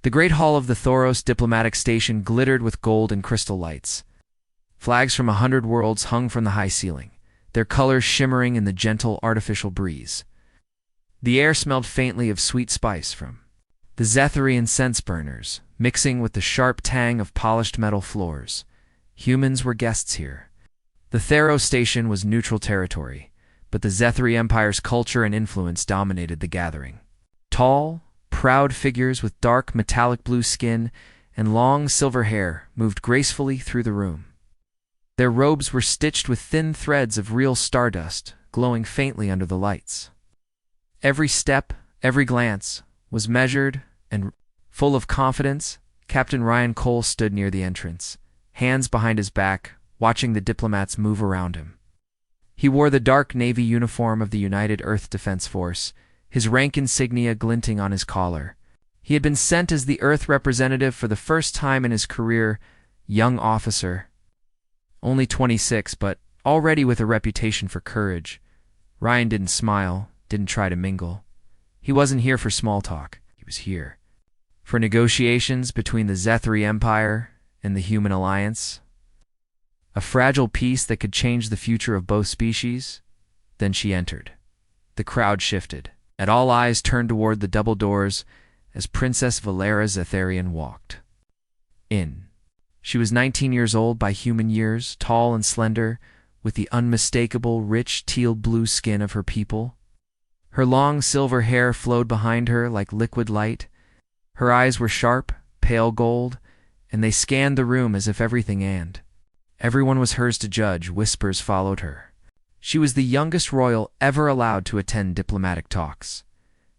The great hall of the Thoros diplomatic station glittered with gold and crystal lights. Flags from 100 worlds hung from the high ceiling, their colors shimmering in the gentle artificial breeze. The air smelled faintly of sweet spice from the Zethary incense burners, mixing with the sharp tang of polished metal floors. Humans were guests here. The Thoros station was neutral territory, but the Zethary Empire's culture and influence dominated the gathering. Tall, proud figures with dark metallic blue skin and long silver hair moved gracefully through the room. Their robes were stitched with thin threads of real stardust, glowing faintly under the lights. Every step, every glance, was measured and full of confidence. Captain Ryan Cole stood near the entrance, hands behind his back, watching the diplomats move around him. He wore the dark navy uniform of the United Earth Defense Force, his rank insignia glinting on his collar. He had been sent as the Earth representative for the first time in his career, young officer. Only 26, but already with a reputation for courage. Ryan didn't smile, didn't try to mingle. He wasn't here for small talk. He was here for negotiations between the Zethary Empire and the Human Alliance. A fragile peace that could change the future of both species. Then she entered. The crowd shifted, and all eyes turned toward the double doors as Princess Valera Zetharian walked in. She was 19 years old by human years, tall and slender, with the unmistakable, rich teal-blue skin of her people. Her long silver hair flowed behind her like liquid light. Her eyes were sharp, pale gold, and they scanned the room as if everyone was hers to judge. Whispers followed her. She was the youngest royal ever allowed to attend diplomatic talks.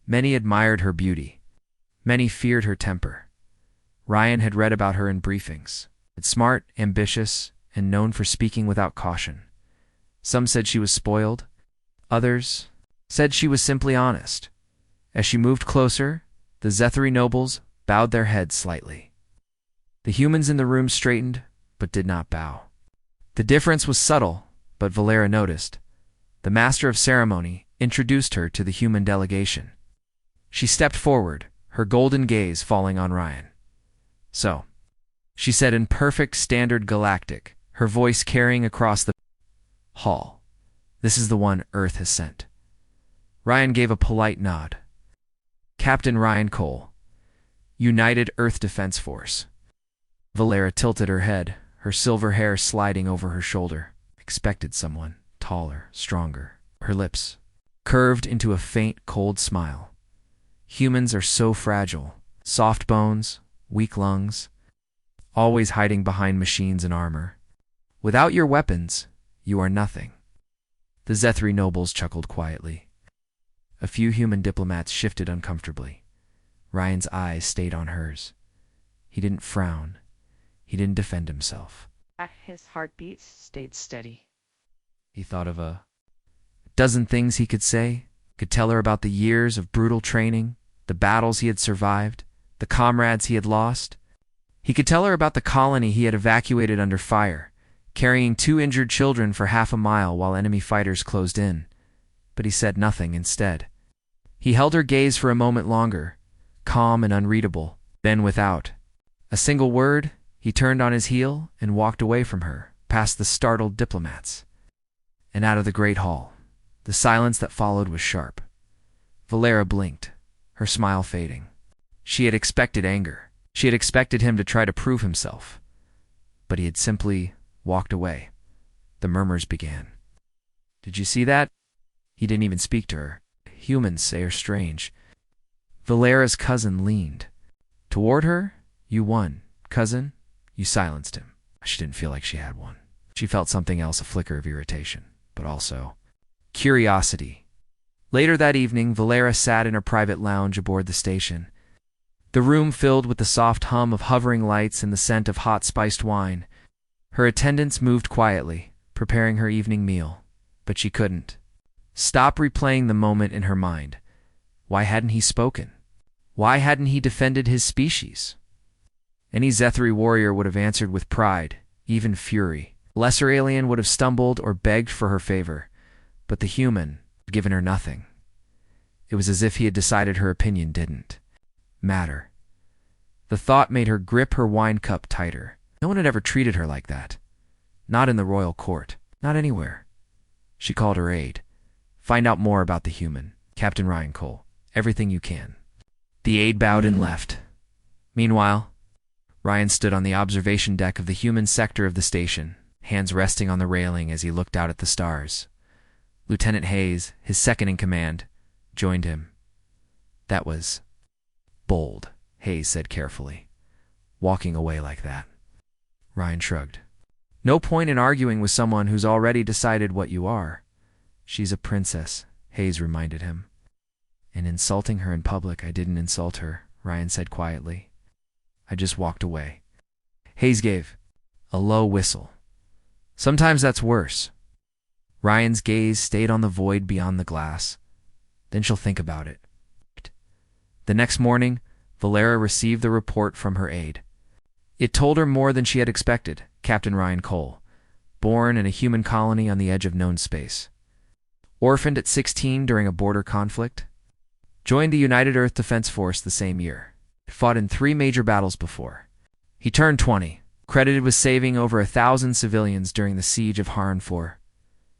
Many admired her beauty. Many feared her temper. Ryan had read about her in briefings. Smart, ambitious, and known for speaking without caution. Some said she was spoiled. Others said she was simply honest. As she moved closer, the Zethary nobles bowed their heads slightly. The humans in the room straightened, but did not bow. The difference was subtle, but Valera noticed. The master of ceremony introduced her to the human delegation. She stepped forward, her golden gaze falling on Ryan. "So," she said in perfect standard galactic, her voice carrying across the hall. "This is the one Earth has sent." Ryan gave a polite nod. "Captain Ryan Cole, United Earth Defense Force." Valera tilted her head, her silver hair sliding over her shoulder. Expected someone taller, stronger. Her lips curved into a faint, cold smile. Humans are so fragile. Soft bones, weak lungs, always hiding behind machines and armor. Without your weapons, you are nothing. The Zethary nobles chuckled quietly. A few human diplomats shifted uncomfortably. Ryan's eyes stayed on hers. He didn't frown. He didn't defend himself. His heartbeat stayed steady. He thought of a dozen things he could say, could tell her about the years of brutal training, the battles he had survived, the comrades he had lost. He could tell her about the colony he had evacuated under fire, carrying 2 injured children for half a mile while enemy fighters closed in. But he said nothing instead. He held her gaze for a moment longer, calm and unreadable, then without a single word, he turned on his heel and walked away from her, past the startled diplomats, and out of the great hall. The silence that followed was sharp. Valera blinked, her smile fading. She had expected anger. She had expected him to try to prove himself. But he had simply walked away. The murmurs began. "Did you see that?" He didn't even speak to her. Humans are strange. Valera's cousin leaned toward her. "You won, cousin." You silenced him. She didn't feel like she had one. She felt something else, a flicker of irritation, but also curiosity. Later that evening, Valera sat in her private lounge aboard the station. The room filled with the soft hum of hovering lights and the scent of hot spiced wine. Her attendants moved quietly, preparing her evening meal, but she couldn't stop replaying the moment in her mind. Why hadn't he spoken? Why hadn't he defended his species? Any Zethary warrior would have answered with pride, even fury. Lesser alien would have stumbled or begged for her favor, but the human had given her nothing. It was as if he had decided her opinion didn't matter. The thought made her grip her wine cup tighter. No one had ever treated her like that. Not in the royal court. Not anywhere. She called her aide. Find out more about the human. Captain Ryan Cole. Everything you can. The aide bowed and left. Meanwhile, Ryan stood on the observation deck of the human sector of the station, hands resting on the railing as he looked out at the stars. Lieutenant Hayes, his second in command, joined him. That was bold, Hayes said carefully. Walking away like that. Ryan shrugged. No point in arguing with someone who's already decided what you are. She's a princess, Hayes reminded him. And insulting her in public, I didn't insult her, Ryan said quietly. I just walked away. Hayes gave a low whistle. Sometimes that's worse. Ryan's gaze stayed on the void beyond the glass. Then she'll think about it. The next morning, Valera received the report from her aide. It told her more than she had expected. Captain Ryan Cole, born in a human colony on the edge of known space. Orphaned at 16 during a border conflict. Joined the United Earth Defense Force the same year. Fought in 3 major battles before. He turned 20, credited with saving over 1,000 civilians during the siege of Haranfur.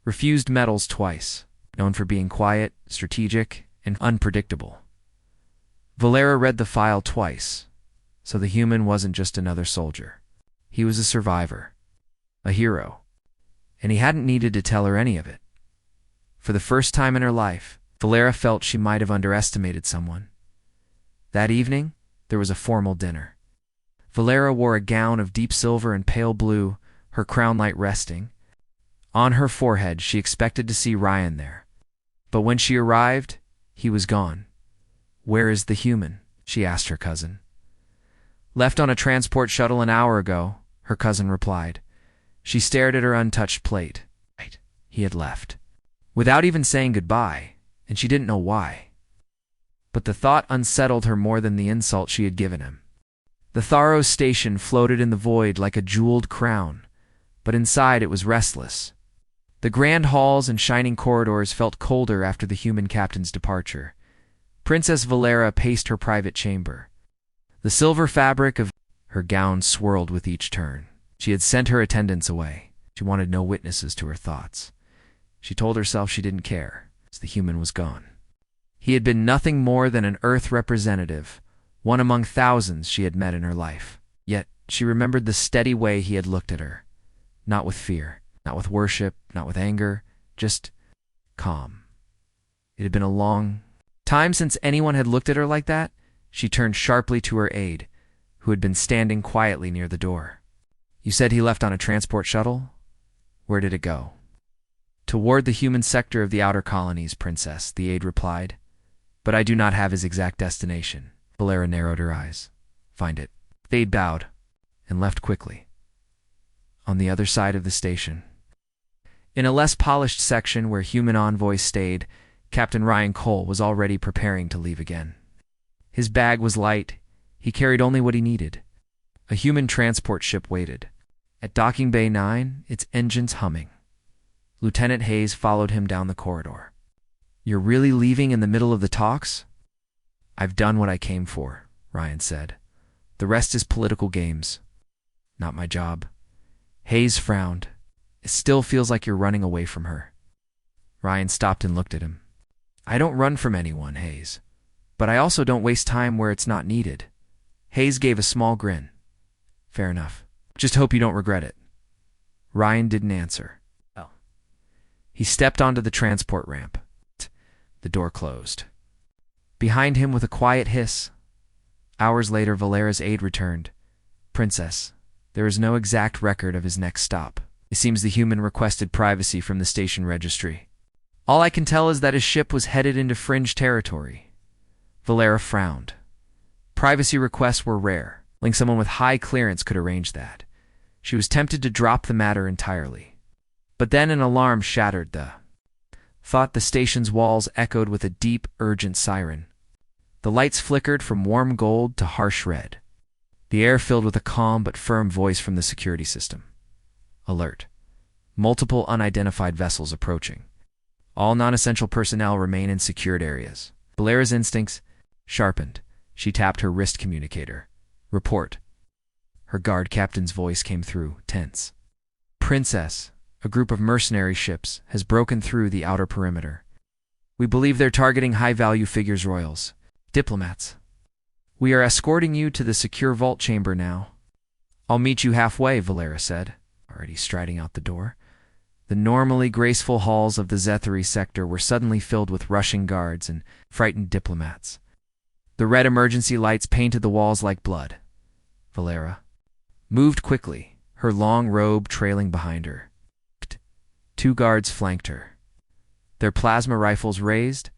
Refused medals twice, known for being quiet, strategic, and unpredictable. Valera read the file twice, so the human wasn't just another soldier. He was a survivor, a hero, and he hadn't needed to tell her any of it. For the first time in her life, Valera felt she might have underestimated someone. That evening, there was a formal dinner. Valera wore a gown of deep silver and pale blue, her crown light resting. On her forehead, she expected to see Ryan there. But when she arrived, he was gone. Where is the human? She asked her cousin. Left on a transport shuttle an hour ago, her cousin replied. She stared at her untouched plate. He had left. Without even saying goodbye, and she didn't know why. But the thought unsettled her more than the insult she had given him. The Tharos station floated in the void like a jeweled crown, but inside it was restless. The grand halls and shining corridors felt colder after the human captain's departure. Princess Valera paced her private chamber. The silver fabric of her gown swirled with each turn. She had sent her attendants away. She wanted no witnesses to her thoughts. She told herself she didn't care, as the human was gone. He had been nothing more than an Earth representative, one among thousands she had met in her life. Yet she remembered the steady way he had looked at her. Not with fear, not with worship, not with anger, just calm. It had been a long time since anyone had looked at her like that. She turned sharply to her aide, who had been standing quietly near the door. You said he left on a transport shuttle? Where did it go? Toward the human sector of the outer colonies, Princess, the aide replied. But I do not have his exact destination. Valera narrowed her eyes. Find it. The aide bowed and left quickly. On the other side of the station, in a less polished section where human envoys stayed, Captain Ryan Cole was already preparing to leave again. His bag was light. He carried only what he needed. A human transport ship waited. At Docking Bay 9, its engines humming. Lieutenant Hayes followed him down the corridor. You're really leaving in the middle of the talks? I've done what I came for, Ryan said. The rest is political games. Not my job. Hayes frowned. It still feels like you're running away from her. Ryan stopped and looked at him. I don't run from anyone, Hayes. But I also don't waste time where it's not needed. Hayes gave a small grin. Fair enough. Just hope you don't regret it. Ryan didn't answer. Oh. He stepped onto the transport ramp. The door closed. Behind him with a quiet hiss. Hours later, Valera's aide returned. Princess, there is no exact record of his next stop. It seems the human requested privacy from the station registry. All I can tell is that his ship was headed into fringe territory. Valera frowned. Privacy requests were rare. Only someone with high clearance could arrange that. She was tempted to drop the matter entirely. But then an alarm shattered the thought. The station's walls echoed with a deep, urgent siren. The lights flickered from warm gold to harsh red. The air filled with a calm but firm voice from the security system. Alert. Multiple unidentified vessels approaching. All non-essential personnel remain in secured areas. Valera's instincts sharpened. She tapped her wrist communicator. Report. Her guard captain's voice came through, tense. Princess, a group of mercenary ships, has broken through the outer perimeter. We believe they're targeting high-value figures royals, diplomats. We are escorting you to the secure vault chamber now. I'll meet you halfway, Valera said, already striding out the door. The normally graceful halls of the Zethary sector were suddenly filled with rushing guards and frightened diplomats. The red emergency lights painted the walls like blood. Valera moved quickly, her long robe trailing behind her. 2 guards flanked her. Their plasma rifles raised,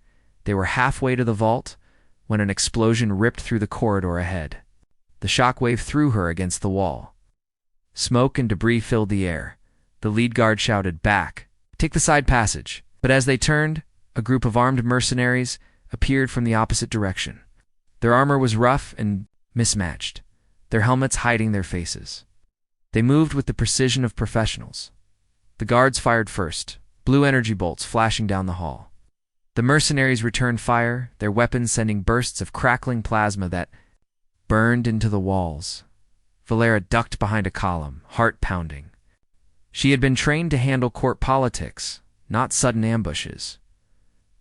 they were halfway to the vault when an explosion ripped through the corridor ahead. The shockwave threw her against the wall. Smoke and debris filled the air. The lead guard shouted, "Back! Take the side passage!" But as they turned, a group of armed mercenaries appeared from the opposite direction. Their armor was rough and mismatched, their helmets hiding their faces. They moved with the precision of professionals. The guards fired first, blue energy bolts flashing down the hall. The mercenaries returned fire, their weapons sending bursts of crackling plasma that burned into the walls. Valera ducked behind a column, heart pounding. She had been trained to handle court politics, not sudden ambushes.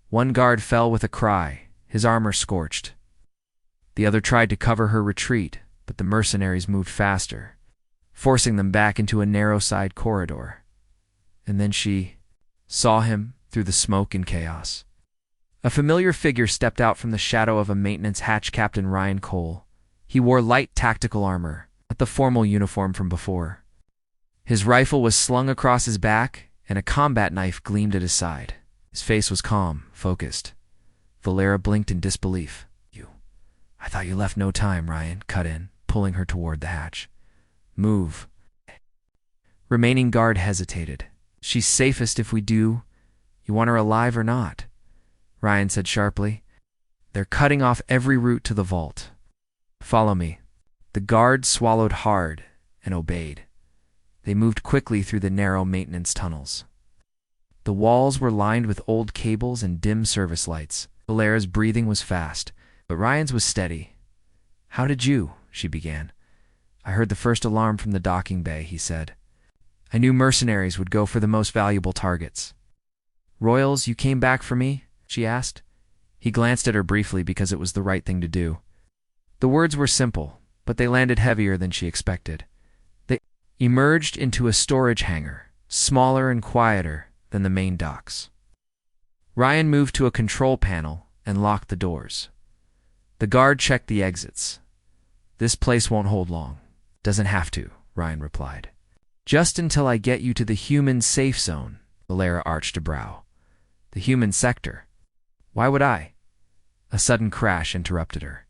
One guard fell with a cry, his armor scorched. The other tried to cover her retreat, but the mercenaries moved faster, forcing them back into a narrow side corridor. And then she saw him through the smoke and chaos. A familiar figure stepped out from the shadow of a maintenance hatch, Captain Ryan Cole. He wore light tactical armor, not the formal uniform from before. His rifle was slung across his back, and a combat knife gleamed at his side. His face was calm, focused. Valera blinked in disbelief. I thought you left no time," Ryan cut in, pulling her toward the hatch. "Move." Remaining guard hesitated. "She's safest if we do. You want her alive or not?" Ryan said sharply. "They're cutting off every route to the vault. Follow me." The guard swallowed hard and obeyed. They moved quickly through the narrow maintenance tunnels. The walls were lined with old cables and dim service lights. Valera's breathing was fast, but Ryan's was steady. "How did you?" she began. "I heard the first alarm from the docking bay," he said. "I knew mercenaries would go for the most valuable targets." "Royals, you came back for me?" she asked. He glanced at her briefly because it was the right thing to do. The words were simple, but they landed heavier than she expected. They emerged into a storage hangar, smaller and quieter than the main docks. Ryan moved to a control panel and locked the doors. The guard checked the exits. "This place won't hold long." "Doesn't have to," Ryan replied. "Just until I get you to the human safe zone." Valera arched a brow. "The human sector? Why would I?" A sudden crash interrupted her.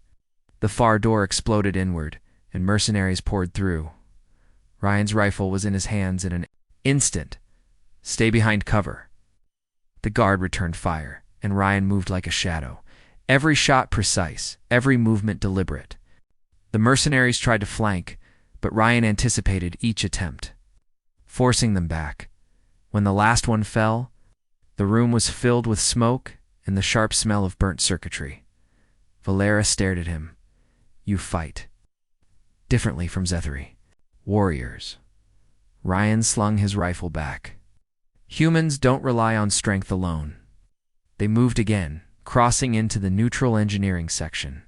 The far door exploded inward, and mercenaries poured through. Ryan's rifle was in his hands in an instant. "Stay behind cover." The guard returned fire, and Ryan moved like a shadow. Every shot precise, every movement deliberate. The mercenaries tried to flank, but Ryan anticipated each attempt, forcing them back. When the last one fell, the room was filled with smoke and the sharp smell of burnt circuitry. Valera stared at him. "You fight differently from Zethary. Warriors." Ryan slung his rifle back. "Humans don't rely on strength alone." They moved again, crossing into the neutral engineering section.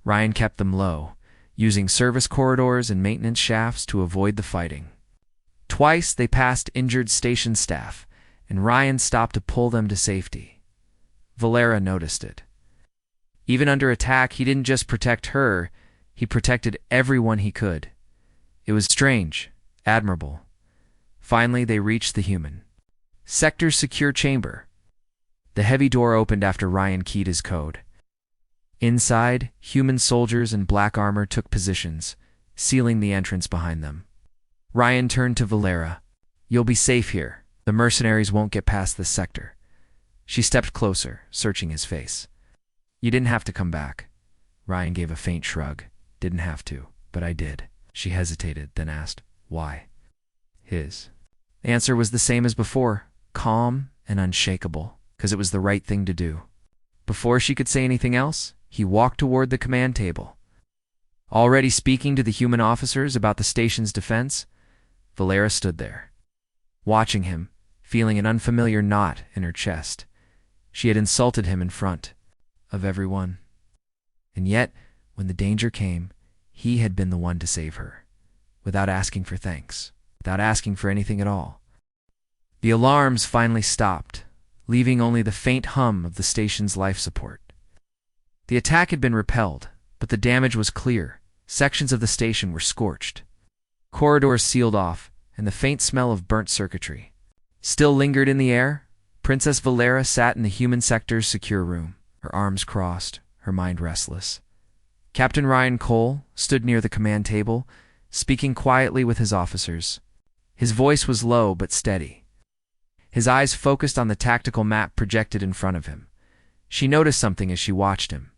Ryan kept them low, using service corridors and maintenance shafts to avoid the fighting. Twice they passed injured station staff, and Ryan stopped to pull them to safety. Valera noticed it. Even under attack, he didn't just protect her, he protected everyone he could. It was strange, admirable. Finally, they reached the human sector's secure chamber. The heavy door opened after Ryan keyed his code. Inside, human soldiers in black armor took positions, sealing the entrance behind them. Ryan turned to Valera. "You'll be safe here. The mercenaries won't get past this sector." She stepped closer, searching his face. "You didn't have to come back." Ryan gave a faint shrug. "Didn't have to, but I did." She hesitated, then asked, "Why?" His answer was the same as before, calm and unshakable. "Because it was the right thing to do." Before she could say anything else, he walked toward the command table. Already speaking to the human officers about the station's defense, Valera stood there, watching him, feeling an unfamiliar knot in her chest. She had insulted him in front of everyone. And yet, when the danger came, he had been the one to save her, without asking for thanks, without asking for anything at all. The alarms finally stopped, leaving only the faint hum of the station's life support. The attack had been repelled, but the damage was clear. Sections of the station were scorched, corridors sealed off, and the faint smell of burnt circuitry still lingered in the air. Princess Valera sat in the human sector's secure room, her arms crossed, her mind restless. Captain Ryan Cole stood near the command table, speaking quietly with his officers. His voice was low but steady. His eyes focused on the tactical map projected in front of him. She noticed something as she watched him.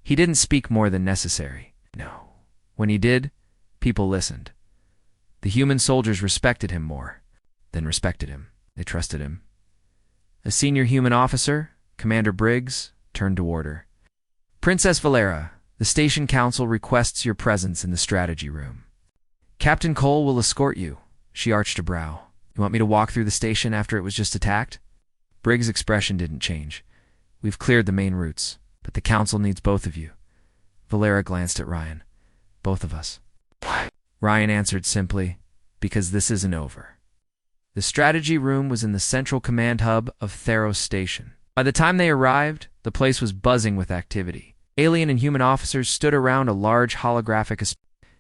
He didn't speak more than necessary. No. When he did, people listened. The human soldiers respected him more than respected him. They trusted him. A senior human officer, Commander Briggs, turned toward her. Princess Valera, the station council requests your presence in the strategy room. Captain Cole will escort you. She arched a brow. You want me to walk through the station after it was just attacked? Briggs' expression didn't change. We've cleared the main routes, but the council needs both of you. Valera glanced at Ryan. Both of us. Why? Ryan answered simply, because this isn't over. The strategy room was in the central command hub of Theros Station. By the time they arrived, the place was buzzing with activity. Alien and human officers stood around a large holographic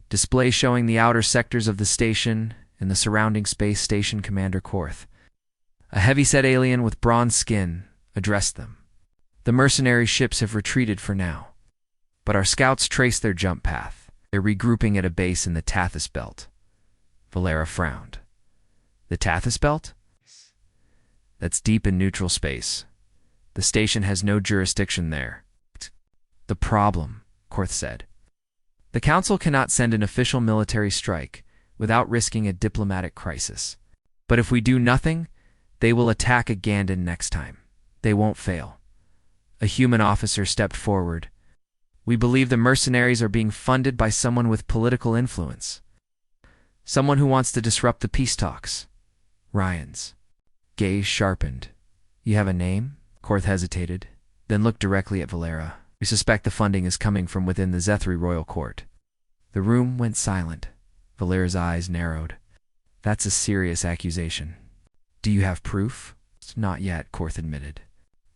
display showing the outer sectors of the station and the surrounding space station commander Korth. A heavy-set alien with bronze skin addressed them. The mercenary ships have retreated for now, but our scouts trace their jump path. They're regrouping at a base in the Tathys Belt. Valera frowned. The Tathys Belt? That's deep in neutral space. The station has no jurisdiction there. The problem, Korth said. The Council cannot send an official military strike without risking a diplomatic crisis. But if we do nothing, they will attack Gandon next time. They won't fail. A human officer stepped forward. We believe the mercenaries are being funded by someone with political influence. Someone who wants to disrupt the peace talks. Ryan's gaze sharpened. You have a name? Korth hesitated, then looked directly at Valera. We suspect the funding is coming from within the Zethri royal court. The room went silent. Valera's eyes narrowed. That's a serious accusation. Do you have proof? Not yet, Korth admitted.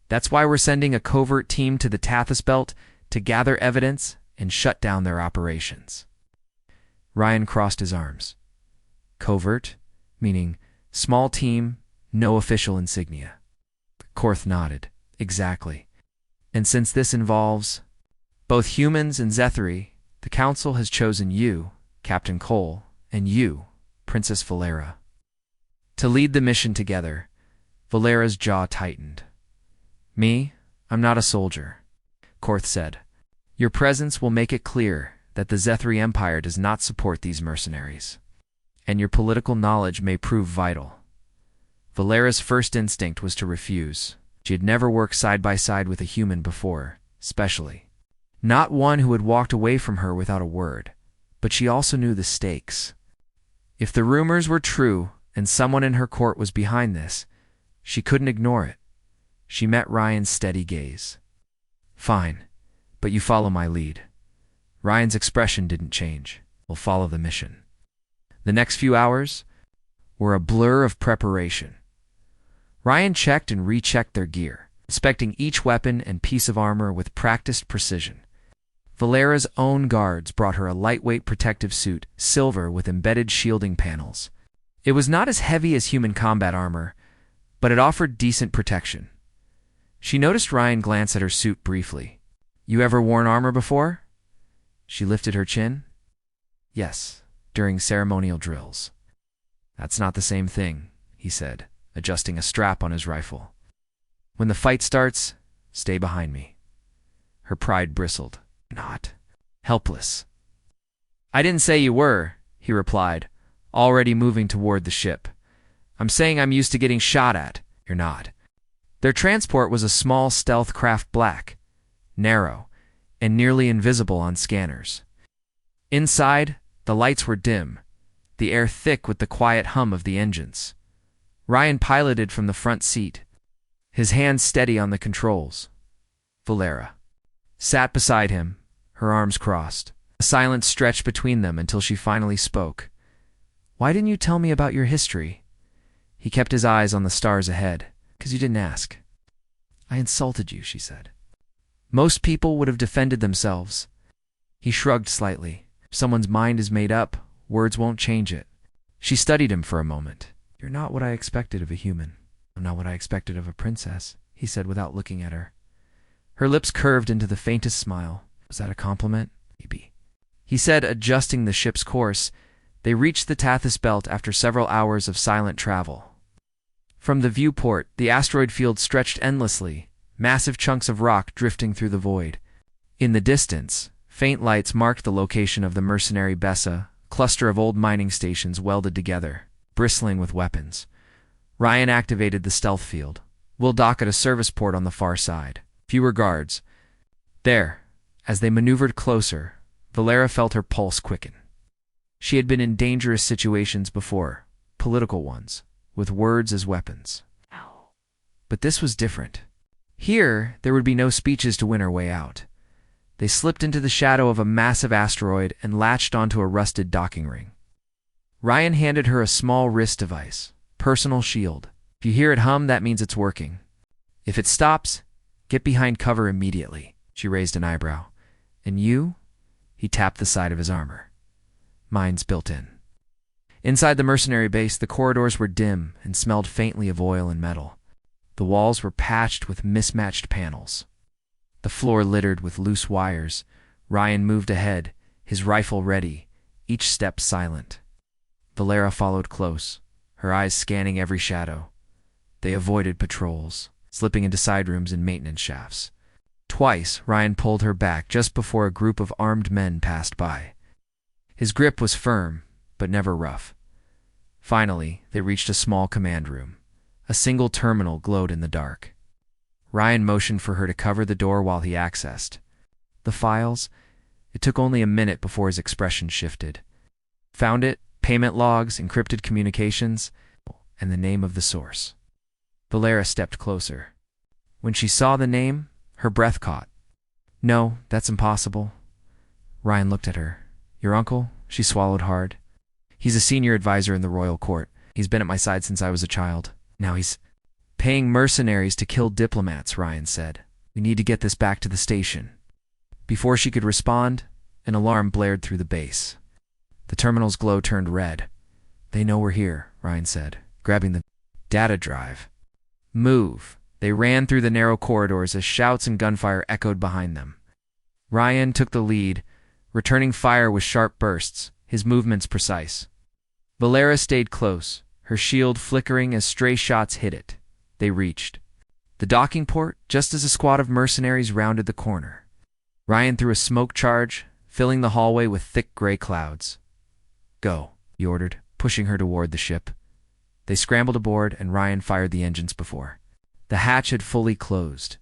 That's why we're sending a covert team to the Tathys Belt to gather evidence and shut down their operations. Ryan crossed his arms. Covert, meaning small team, no official insignia. Korth nodded. Exactly. And since this involves both humans and Zethri, the Council has chosen you, Captain Cole, and you, Princess Valera, to lead the mission together. Valera's jaw tightened. Me? I'm not a soldier, Korth said. Your presence will make it clear that the Zethri Empire does not support these mercenaries, and your political knowledge may prove vital. Valera's first instinct was to refuse. She had never worked side by side with a human before, especially not one who had walked away from her without a word. But she also knew the stakes. If the rumors were true and someone in her court was behind this, she couldn't ignore it. She met Ryan's steady gaze. Fine, but you follow my lead. Ryan's expression didn't change. We'll follow the mission. The next few hours were a blur of preparation. Ryan checked and rechecked their gear, inspecting each weapon and piece of armor with practiced precision. Valera's own guards brought her a lightweight protective suit, silver with embedded shielding panels. It was not as heavy as human combat armor, but it offered decent protection. She noticed Ryan glance at her suit briefly. You ever worn armor before? She lifted her chin. Yes, during ceremonial drills. That's not the same thing, he said, adjusting a strap on his rifle. When the fight starts, stay behind me. Her pride bristled. Not. Helpless. I didn't say you were, he replied, already moving toward the ship. I'm saying I'm used to getting shot at. You're not. Their transport was a small stealth craft, black, narrow, and nearly invisible on scanners. Inside, the lights were dim, the air thick with the quiet hum of the engines. Ryan piloted from the front seat, his hands steady on the controls. Valera sat beside him, her arms crossed. A silence stretched between them until she finally spoke. "Why didn't you tell me about your history?" He kept his eyes on the stars ahead. "'Cause you didn't ask." "I insulted you," she said. "Most people would have defended themselves." He shrugged slightly. "If someone's mind is made up, words won't change it." She studied him for a moment. "You're not what I expected of a human." "I'm not what I expected of a princess," he said without looking at her. Her lips curved into the faintest smile. "Was that a compliment?" "Maybe," he said, adjusting the ship's course. They reached the Tathys Belt after several hours of silent travel. From the viewport, the asteroid field stretched endlessly, massive chunks of rock drifting through the void. In the distance, faint lights marked the location of the mercenary Bessa, cluster of old mining stations welded together, bristling with weapons. Ryan activated the stealth field. "We'll dock at a service port on the far side. Fewer guards." There, as they maneuvered closer, Valera felt her pulse quicken. She had been in dangerous situations before, political ones, with words as weapons. Ow. But this was different. Here, there would be no speeches to win her way out. They slipped into the shadow of a massive asteroid and latched onto a rusted docking ring. Ryan handed her a small wrist device, personal shield. "If you hear it hum, that means it's working. If it stops, get behind cover immediately." She raised an eyebrow. "And you?" He tapped the side of his armor. "Mine's built in." Inside the mercenary base, the corridors were dim and smelled faintly of oil and metal. The walls were patched with mismatched panels, the floor littered with loose wires. Ryan moved ahead, his rifle ready, each step silent. Valera followed close, her eyes scanning every shadow. They avoided patrols, slipping into side rooms and maintenance shafts. Twice, Ryan pulled her back just before a group of armed men passed by. His grip was firm, but never rough. Finally, they reached a small command room. A single terminal glowed in the dark. Ryan motioned for her to cover the door while he accessed. "The files?" It took only a minute before his expression shifted. "Found it, payment logs, encrypted communications, and the name of the source." Valera stepped closer. When she saw the name, her breath caught. "No, that's impossible." Ryan looked at her. "Your uncle?" She swallowed hard. "He's a senior advisor in the royal court. He's been at my side since I was a child. Now he's paying mercenaries to kill diplomats," Ryan said. "We need to get this back to the station." Before she could respond, an alarm blared through the base. The terminal's glow turned red. "They know we're here," Ryan said, grabbing the data drive. "Move." They ran through the narrow corridors as shouts and gunfire echoed behind them. Ryan took the lead, returning fire with sharp bursts, his movements precise. Valera stayed close, her shield flickering as stray shots hit it. They reached the docking port just as a squad of mercenaries rounded the corner. Ryan threw a smoke charge, filling the hallway with thick gray clouds. "Go," he ordered, pushing her toward the ship. They scrambled aboard, and Ryan fired the engines before the hatch had fully closed.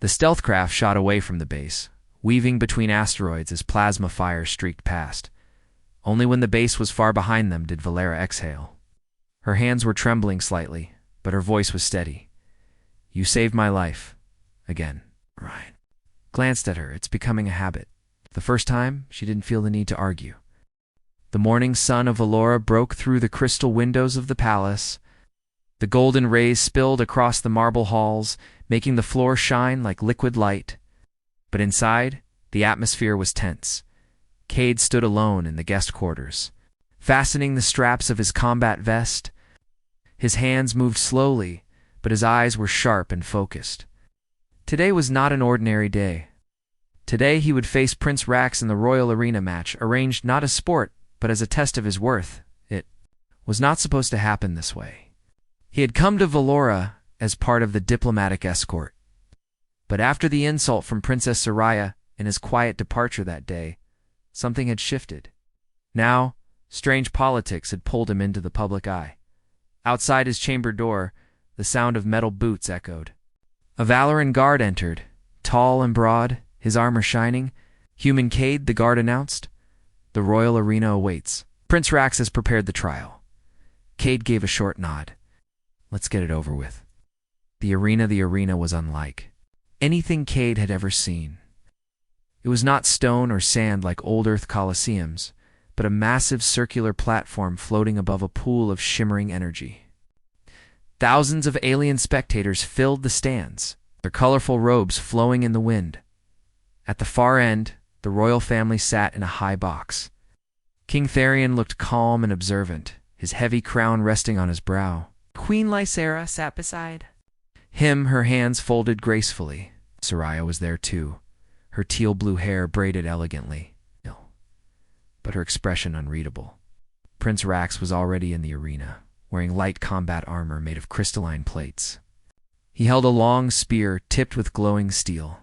The stealth craft shot away from the base, weaving between asteroids as plasma fire streaked past. Only when the base was far behind them did Valera exhale. Her hands were trembling slightly, but her voice was steady. "You saved my life." Again. Ryan glanced at her. It's becoming a habit. The first time, she didn't feel the need to argue. The morning sun of Valora broke through the crystal windows of the palace. The golden rays spilled across the marble halls, making the floor shine like liquid light. But inside, the atmosphere was tense. Cade stood alone in the guest quarters, fastening the straps of his combat vest. His hands moved slowly, but his eyes were sharp and focused. Today was not an ordinary day. Today he would face Prince Rax in the Royal Arena match, arranged not as sport, but as a test of his worth. It was not supposed to happen this way. He had come to Valora as part of the diplomatic escort. But after the insult from Princess Soraya and his quiet departure that day, something had shifted. Now, strange politics had pulled him into the public eye. Outside his chamber door, the sound of metal boots echoed. A Valoran guard entered, tall and broad, his armor shining. "Human Cade," the guard announced. The royal arena awaits. Prince Rax has prepared the trial. Cade gave a short nod. Let's get it over with. The arena was unlike anything Cade had ever seen. It was not stone or sand like old Earth Colosseums, but a massive circular platform floating above a pool of shimmering energy. Thousands of alien spectators filled the stands, their colorful robes flowing in the wind. At the far end, the royal family sat in a high box. King Therion looked calm and observant, his heavy crown resting on his brow. Queen Lysera sat beside him, her hands folded gracefully. Soraya was there too, her teal-blue hair braided elegantly, but her expression unreadable. Prince Rax was already in the arena, wearing light combat armor made of crystalline plates. He held a long spear tipped with glowing steel.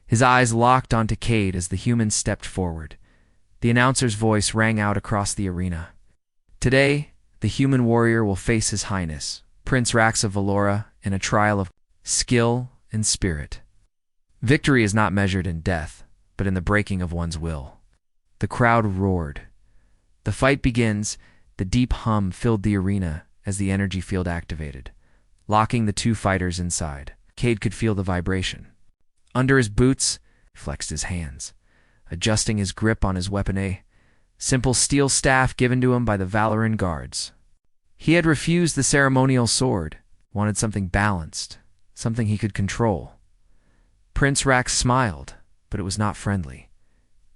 His eyes locked onto Cade as the human stepped forward. The announcer's voice rang out across the arena. Today, the human warrior will face His Highness, Prince Rax of Valora, in a trial of skill and spirit. Victory is not measured in death, but in the breaking of one's will. The crowd roared. The fight begins. The deep hum filled the arena as the energy field activated, locking the two fighters inside. Cade could feel the vibration. Under his boots, he flexed his hands, adjusting his grip on his weapon, a simple steel staff given to him by the Valoran guards. He had refused the ceremonial sword, wanted something balanced, something he could control. Prince Rax smiled, but it was not friendly.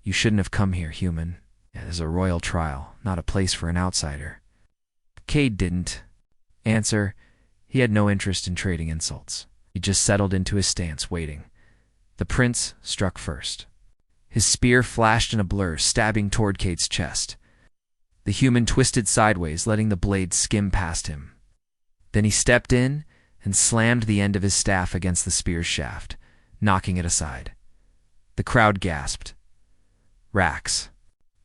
You shouldn't have come here, human. It is a royal trial, not a place for an outsider. Cade didn't answer. He had no interest in trading insults. He just settled into his stance, waiting. The prince struck first. His spear flashed in a blur, stabbing toward Cade's chest. The human twisted sideways, letting the blade skim past him. Then he stepped in and slammed the end of his staff against the spear's shaft, knocking it aside. The crowd gasped. Rax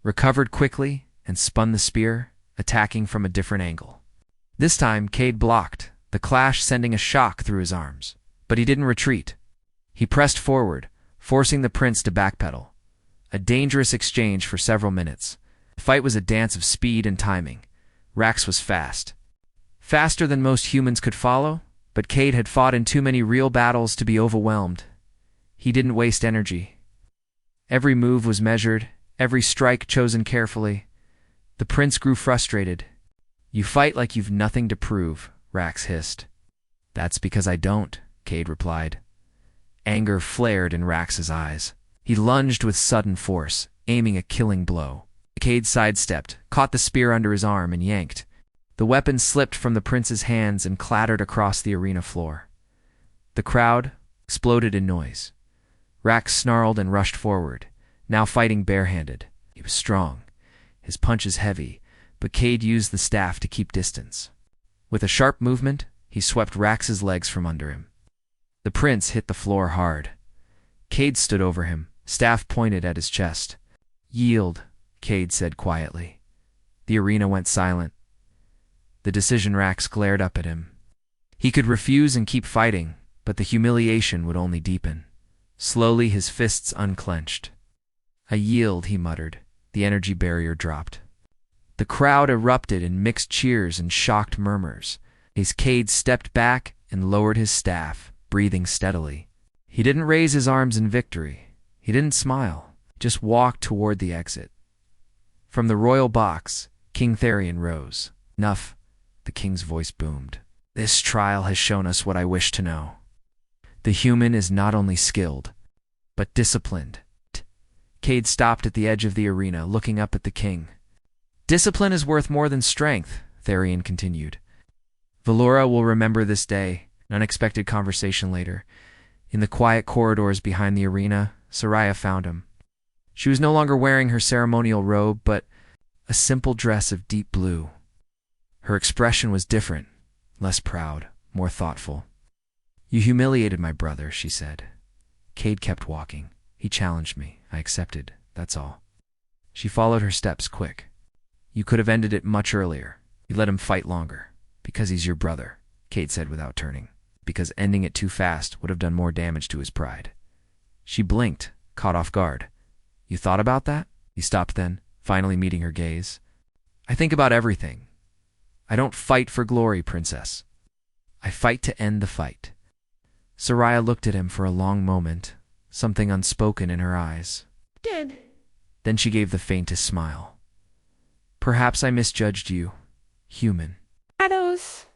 recovered quickly and spun the spear, attacking from a different angle. This time, Cade blocked, the clash sending a shock through his arms. But he didn't retreat. He pressed forward, forcing the prince to backpedal. A dangerous exchange for several minutes. The fight was a dance of speed and timing. Rax was fast. Faster than most humans could follow, but Cade had fought in too many real battles to be overwhelmed. He didn't waste energy. Every move was measured, every strike chosen carefully. The prince grew frustrated. You fight like you've nothing to prove, Rax hissed. That's because I don't, Cade replied. Anger flared in Rax's eyes. He lunged with sudden force, aiming a killing blow. Cade sidestepped, caught the spear under his arm, and yanked. The weapon slipped from the prince's hands and clattered across the arena floor. The crowd exploded in noise. Rax snarled and rushed forward, now fighting barehanded. He was strong, his punches heavy, but Cade used the staff to keep distance. With a sharp movement, he swept Rax's legs from under him. The prince hit the floor hard. Cade stood over him, staff pointed at his chest. Yield, Cade said quietly. The arena went silent. The decision Rax glared up at him. He could refuse and keep fighting, but the humiliation would only deepen. Slowly his fists unclenched. I yield, he muttered. The energy barrier dropped. The crowd erupted in mixed cheers and shocked murmurs. As Cade stepped back and lowered his staff, breathing steadily. He didn't raise his arms in victory. He didn't smile, just walked toward the exit. From the royal box, King Therion rose. Enough, the king's voice boomed. This trial has shown us what I wish to know. The human is not only skilled, but disciplined. Cade stopped at the edge of the arena, looking up at the king. Discipline is worth more than strength, Therion continued. Valora will remember this day. An unexpected conversation later. In the quiet corridors behind the arena, Soraya found him. She was no longer wearing her ceremonial robe, but a simple dress of deep blue. Her expression was different, less proud, more thoughtful. You humiliated my brother, she said. Cade kept walking. He challenged me. I accepted. That's all. She followed her steps quick. You could have ended it much earlier. You let him fight longer. Because he's your brother, Cade said without turning. Because ending it too fast would have done more damage to his pride. She blinked, caught off guard. You thought about that? He stopped then, finally meeting her gaze. I think about everything. I don't fight for glory, princess. I fight to end the fight. Soraya looked at him for a long moment, something unspoken in her eyes. Did. Then she gave the faintest smile. Perhaps I misjudged you, human. Shadows.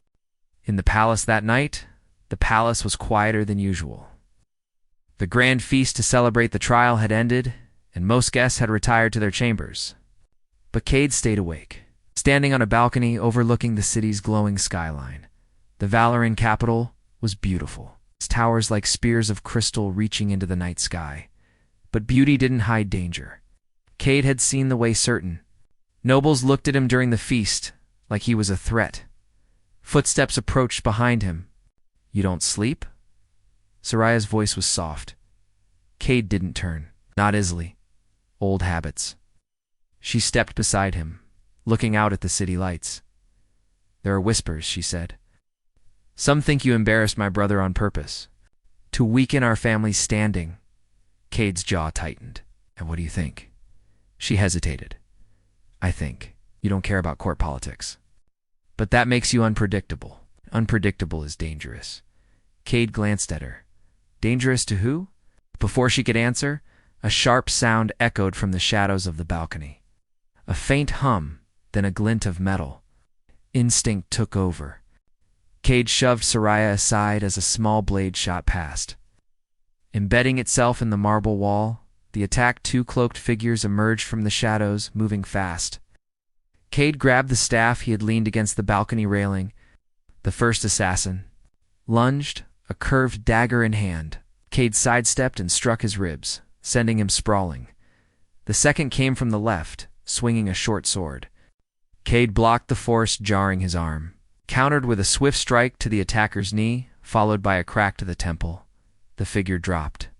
In the palace that night, the palace was quieter than usual. The grand feast to celebrate the trial had ended, and most guests had retired to their chambers. But Cade stayed awake, standing on a balcony overlooking the city's glowing skyline. The Valoran capital was beautiful, its towers like spears of crystal reaching into the night sky. But beauty didn't hide danger. Cade had seen the way certain. Nobles looked at him during the feast, like he was a threat. Footsteps approached behind him. You don't sleep? Soraya's voice was soft. Cade didn't turn, not easily. Old habits. She stepped beside him, looking out at the city lights. There are whispers, she said. Some think you embarrassed my brother on purpose, to weaken our family's standing. Cade's jaw tightened. And what do you think? She hesitated. I think you don't care about court politics. But that makes you unpredictable. Unpredictable is dangerous. Cade glanced at her. Dangerous to who? Before she could answer, a sharp sound echoed from the shadows of the balcony. A faint hum, then a glint of metal. Instinct took over. Cade shoved Soraya aside as a small blade shot past. Embedding itself in the marble wall, the attacked two cloaked figures emerged from the shadows, moving fast. Cade grabbed the staff he had leaned against the balcony railing. The first assassin lunged, a curved dagger in hand. Cade sidestepped and struck his ribs, sending him sprawling. The second came from the left, swinging a short sword. Cade blocked the force, jarring his arm. Countered with a swift strike to the attacker's knee, followed by a crack to the temple. The figure dropped.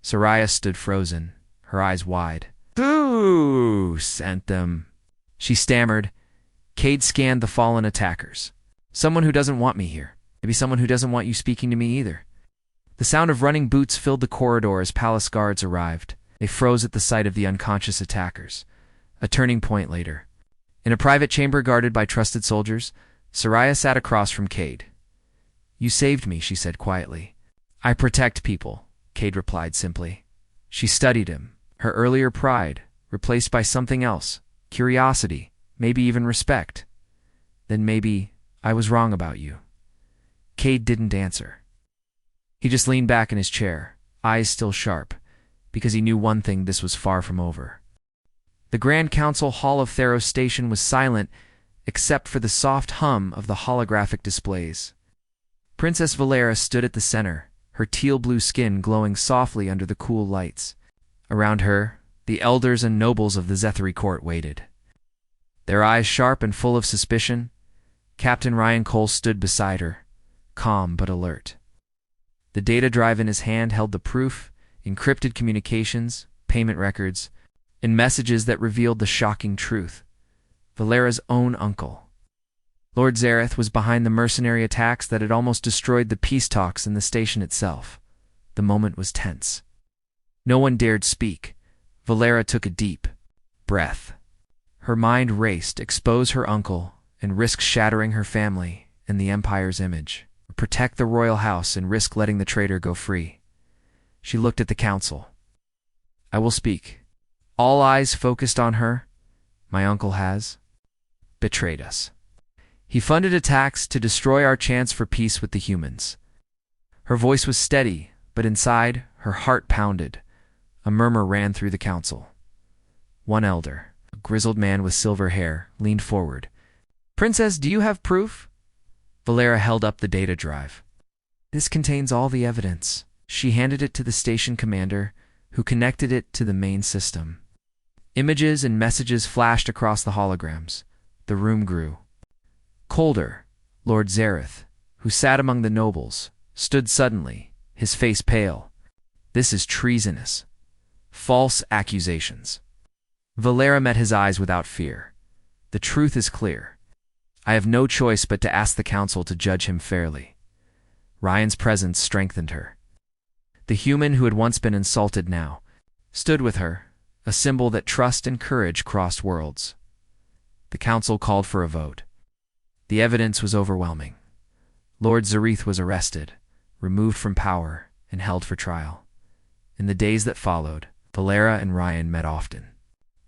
Soraya stood frozen, her eyes wide. Who sent them? She stammered. Cade scanned the fallen attackers. Someone who doesn't want me here. Maybe someone who doesn't want you speaking to me either. The sound of running boots filled the corridor as palace guards arrived. They froze at the sight of the unconscious attackers. A turning point later. In a private chamber guarded by trusted soldiers, Soraya sat across from Cade. You saved me, she said quietly. I protect people, Cade replied simply. She studied him, her earlier pride, replaced by something else, curiosity, maybe even respect. Then maybe I was wrong about you. Cade didn't answer. He just leaned back in his chair, eyes still sharp, because he knew one thing: this was far from over. The Grand Council Hall of Theros Station was silent, except for the soft hum of the holographic displays. Princess Valera stood at the center, her teal-blue skin glowing softly under the cool lights. Around her, the elders and nobles of the Zethary court waited. Their eyes sharp and full of suspicion, Captain Ryan Cole stood beside her, calm but alert. The data drive in his hand held the proof, encrypted communications, payment records, and messages that revealed the shocking truth. Valera's own uncle, Lord Zareth, was behind the mercenary attacks that had almost destroyed the peace talks in the station itself. The moment was tense. No one dared speak. Valera took a deep breath. Her mind raced, expose her uncle, and risk shattering her family and the Empire's image. Protect the royal house and risk letting the traitor go free. She looked at the council. I will speak. All eyes focused on her. My uncle has betrayed us. He funded attacks to destroy our chance for peace with the humans. Her voice was steady, but inside, her heart pounded. A murmur ran through the council. One elder, a grizzled man with silver hair, leaned forward. Princess, do you have proof? Valera held up the data drive. This contains all the evidence. She handed it to the station commander, who connected it to the main system. Images and messages flashed across the holograms. The room grew. Colder, Lord Zareth, who sat among the nobles, stood suddenly, his face pale. This is treasonous. False accusations. Valera met his eyes without fear. The truth is clear. I have no choice but to ask the council to judge him fairly. Ryan's presence strengthened her. The human who had once been insulted now stood with her, a symbol that trust and courage crossed worlds. The council called for a vote. The evidence was overwhelming. Lord Zareth was arrested, removed from power, and held for trial. In the days that followed, Valera and Ryan met often.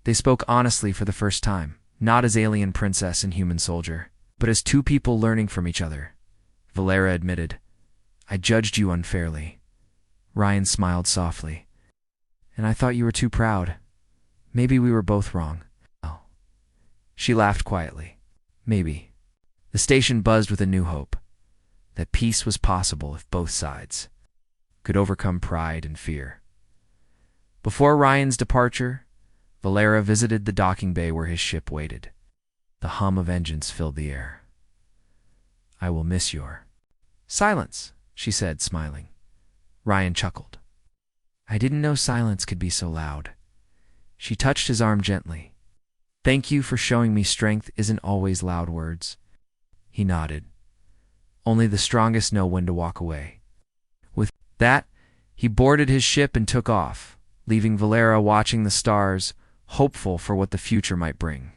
They spoke honestly for the first time, not as alien princess and human soldier, but as two people learning from each other. Valera admitted, "I judged you unfairly." Ryan smiled softly. "And I thought you were too proud. Maybe we were both wrong." Oh. She laughed quietly. Maybe. The station buzzed with a new hope, that peace was possible if both sides could overcome pride and fear. Before Ryan's departure, Valera visited the docking bay where his ship waited. The hum of engines filled the air. "I will miss your silence," she said, smiling. Ryan chuckled. "I didn't know silence could be so loud." She touched his arm gently. "Thank you for showing me strength isn't always loud words." He nodded. Only the strongest know when to walk away. With that, he boarded his ship and took off, leaving Valera watching the stars, hopeful for what the future might bring.